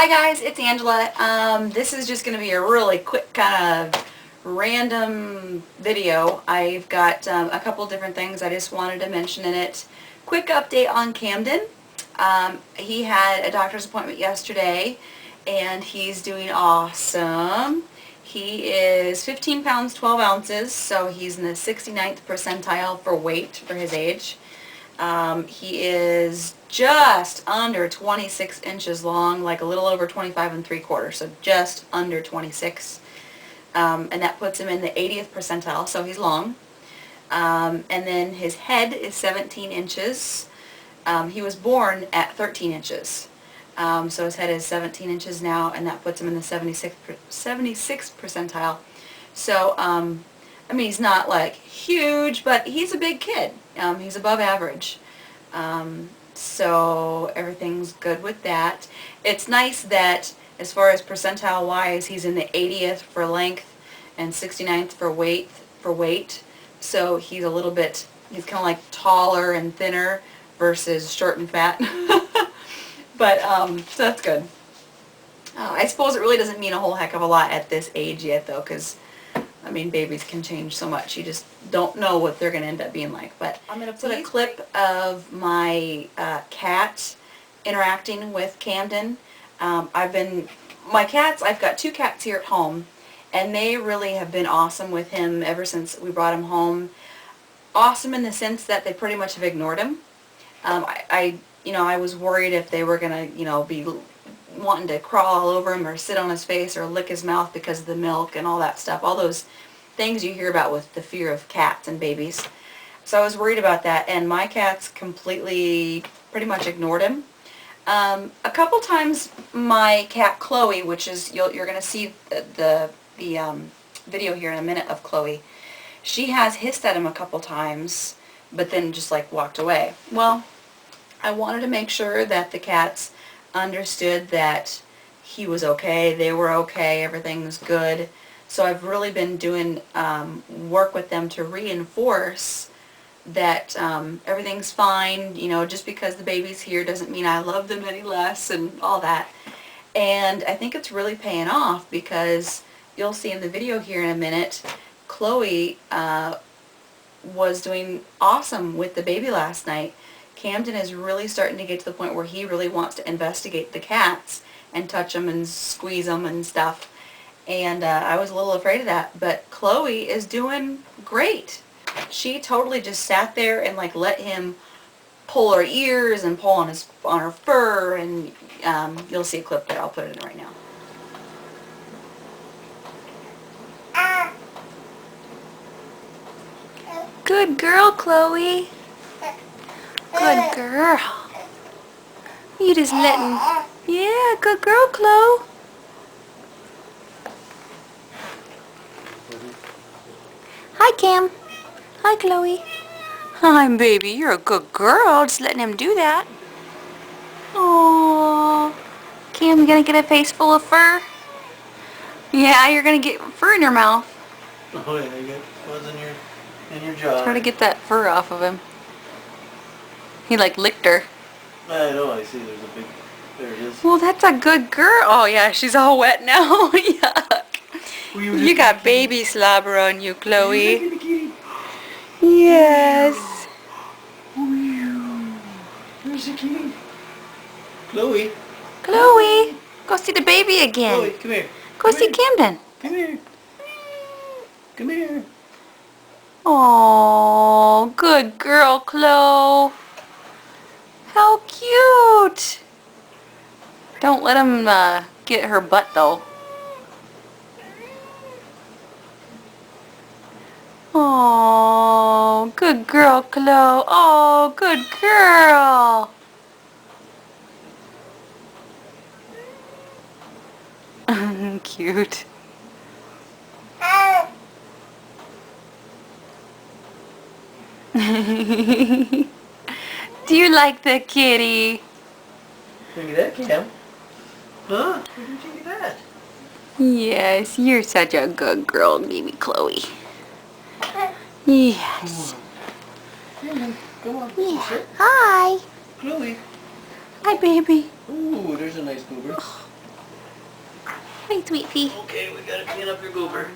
Hi guys, it's Angela. This is just going to be a really quick kind of random video. I've got a couple different things I just wanted to mention in it. Quick update on Camden. He had a doctor's appointment yesterday and he's doing awesome. He is 15 pounds 12 ounces, so he's in the 69th percentile for weight for his age. He is just under 26 inches long, like a little over 25 and 3/4, so just under 26. And that puts him in the 80th percentile, so he's long. And then his head is 17 inches. He was born at 13 inches. So his head is 17 inches now, and that puts him in the 76th percentile. So, I mean, he's not like huge, but he's a big kid. He's above average. So everything's good with that. It's nice that as far as percentile wise, he's in the 80th for length and 69th for weight. So he's a little bit, he's kind of like taller and thinner versus short and fat. But so that's good. I suppose it really doesn't mean a whole heck of a lot at this age yet, though, because I mean, babies can change so much. You just don't know what they're going to end up being like. But I'm going to put a clip of my cat interacting with Camden. I've got two cats here at home, and they really have been awesome with him ever since we brought him home. Awesome in the sense that they pretty much have ignored him. I was worried if they were going to, be wanting to crawl all over him or sit on his face or lick his mouth because of the milk and all that stuff. All those things you hear about with the fear of cats and babies. So I was worried about that, and my cats completely pretty much ignored him. A couple times my cat Chloe, which is, you're going to see the video here in a minute of Chloe, she has hissed at him a couple times, but then just like walked away. Well, I wanted to make sure that the cats understood that he was okay, they were okay, everything was good. So I've really been doing work with them to reinforce that everything's fine. Just because the baby's here doesn't mean I love them any less and all that. And I think it's really paying off, because you'll see in the video here in a minute, Chloe was doing awesome with the baby last night. Camden is really starting to get to the point where he really wants to investigate the cats and touch them and squeeze them and stuff. And I was a little afraid of that, but Chloe is doing great. She totally just sat there and like let him pull her ears and pull on her fur, and you'll see a clip there. I'll put it in right now. Good girl, Chloe. Good girl. You just letting... Yeah, good girl, Chloe. Hi, Cam. Hi, Chloe. Hi, baby. You're a good girl. Just letting him do that. Aww. Cam, you gonna get a face full of fur? Yeah, you're gonna get fur in your mouth. Oh yeah, you get fuzz in your jaw. Try to get that fur off of him. He like licked her. I know, I see there's a big, there it is. Well, that's a good girl. Oh yeah, she's all wet now. Yuck. You got baby slobber on you, Chloe. Yes. Where's the kitty? Chloe. Chloe, go see the baby again. Chloe, come here. Go see Camden. Come here. Come here. Oh, good girl, Chloe. How cute. Don't let him get her butt, though. Oh, good girl, Chloe. Oh, good girl. Cute. Do you like the kitty? Look at that, Cam. Huh? Where did you get that? Yes, you're such a good girl, baby Chloe. Yes. Come on. Yeah. Hi. Chloe. Hi, baby. Ooh, there's a nice goober. Hi, sweet pea. Okay, we gotta clean up your goober.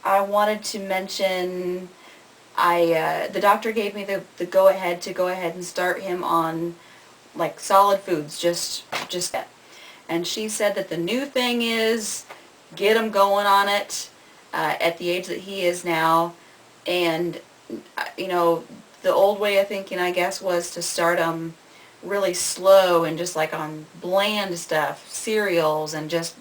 I wanted to mention, the doctor gave me the go-ahead to go ahead and start him on, like, solid foods, just that. And she said that the new thing is, get him going on it, at the age that he is now. And, the old way of thinking, I guess, was to start him really slow and just like on bland stuff, cereals and just,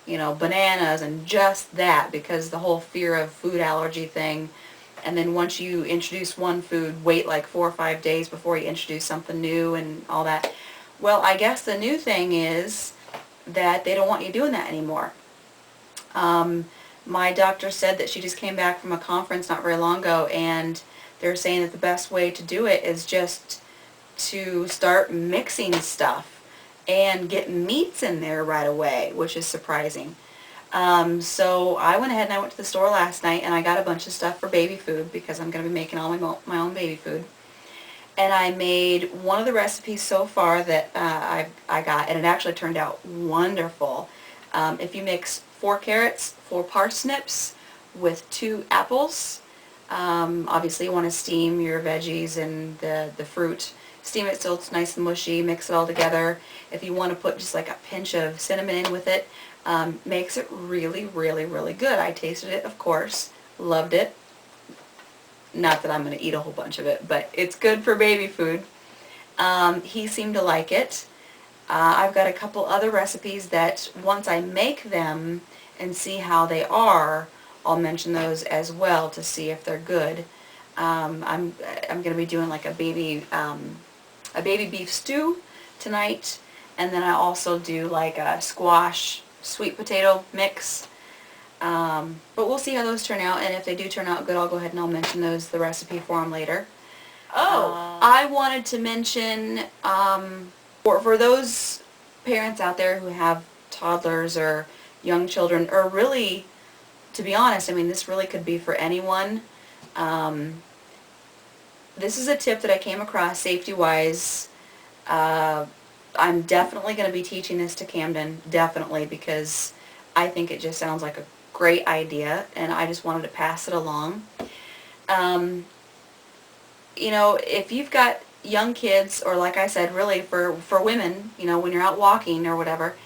bananas and just that, because the whole fear of food allergy thing. And then once you introduce one food, wait like 4 or 5 days before you introduce something new and all that. Well, I guess the new thing is that they don't want you doing that anymore. My doctor said that she just came back from a conference not very long ago, and they're saying that the best way to do it is just to start mixing stuff and get meats in there right away, which is surprising. So I went ahead and I went to the store last night and I got a bunch of stuff for baby food because I'm going to be making all my own baby food. And I made one of the recipes so far that I got, and it actually turned out wonderful. If you mix 4 carrots, 4 parsnips with 2 apples, obviously you want to steam your veggies and the fruit. Steam it so it's nice and mushy, mix it all together. If you want to put just like a pinch of cinnamon in with it, makes it really, really, really good. I tasted it, of course, loved it. Not that I'm going to eat a whole bunch of it, but it's good for baby food. He seemed to like it. I've got a couple other recipes that once I make them and see how they are, I'll mention those as well to see if they're good. I'm going to be doing like a baby beef stew tonight, and then I also do like a squash sweet potato mix. But we'll see how those turn out, and if they do turn out good, I'll go ahead and I'll mention the recipe for them later. Oh, I wanted to mention, for those parents out there who have toddlers or young children, or really, to be honest, I mean, this really could be for anyone. This is a tip that I came across safety-wise. I'm definitely going to be teaching this to Camden, definitely, because I think it just sounds like a great idea, and I just wanted to pass it along. If you've got young kids, or like I said, really for women, when you're out walking or whatever,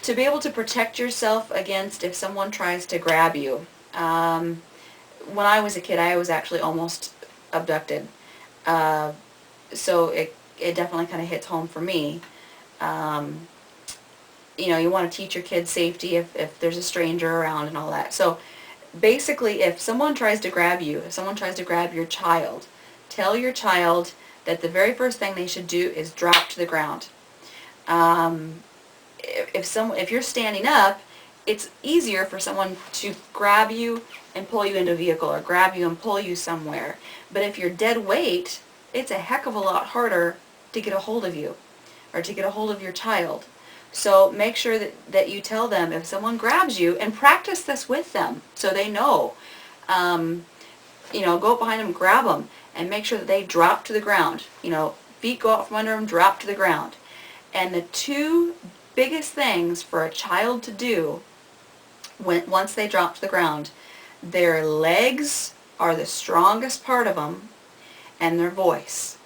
to be able to protect yourself against if someone tries to grab you. When I was a kid, I was actually almost abducted. So it definitely kind of hits home for me. You want to teach your kids safety if there's a stranger around and all that. So basically, if someone tries to grab you, if someone tries to grab your child, tell your child that the very first thing they should do is drop to the ground. If you're standing up, it's easier for someone to grab you and pull you into a vehicle, or grab you and pull you somewhere. But if you're dead weight, it's a heck of a lot harder to get a hold of you, or to get a hold of your child. So make sure that you tell them if someone grabs you, and practice this with them so they know. Go up behind them, grab them, and make sure that they drop to the ground. Feet go out from under them, drop to the ground. And the 2 biggest things for a child to do once they drop to the ground, their legs are the strongest part of them, and their voice.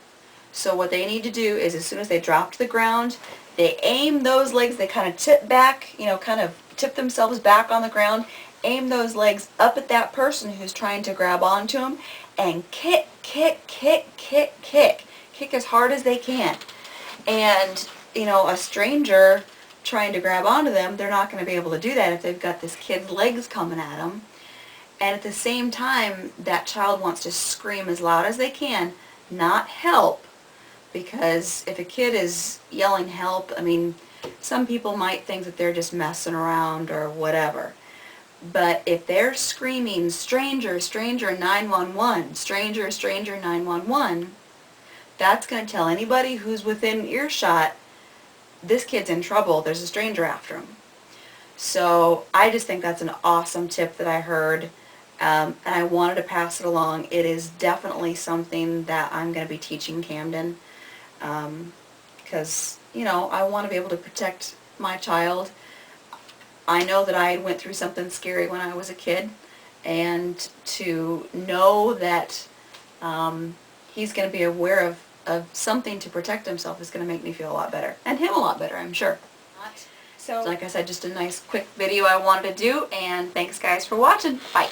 So what they need to do is, as soon as they drop to the ground, they aim those legs, they kind of tip back, kind of tip themselves back on the ground, aim those legs up at that person who's trying to grab onto them, and kick, kick, kick, kick, kick. Kick as hard as they can. And, a stranger trying to grab onto them, they're not going to be able to do that if they've got this kid's legs coming at them. And at the same time, that child wants to scream as loud as they can, not help. Because if a kid is yelling help, I mean, some people might think that they're just messing around or whatever. But if they're screaming, stranger, stranger, 911, stranger, stranger, 911, that's going to tell anybody who's within earshot, this kid's in trouble, there's a stranger after him. So I just think that's an awesome tip that I heard, and I wanted to pass it along. It is definitely something that I'm going to be teaching Camden. Because, I want to be able to protect my child. I know that I went through something scary when I was a kid, and to know that he's going to be aware of something to protect himself is going to make me feel a lot better, and him a lot better, I'm sure. So like I said, just a nice quick video I wanted to do, and thanks guys for watching. Bye.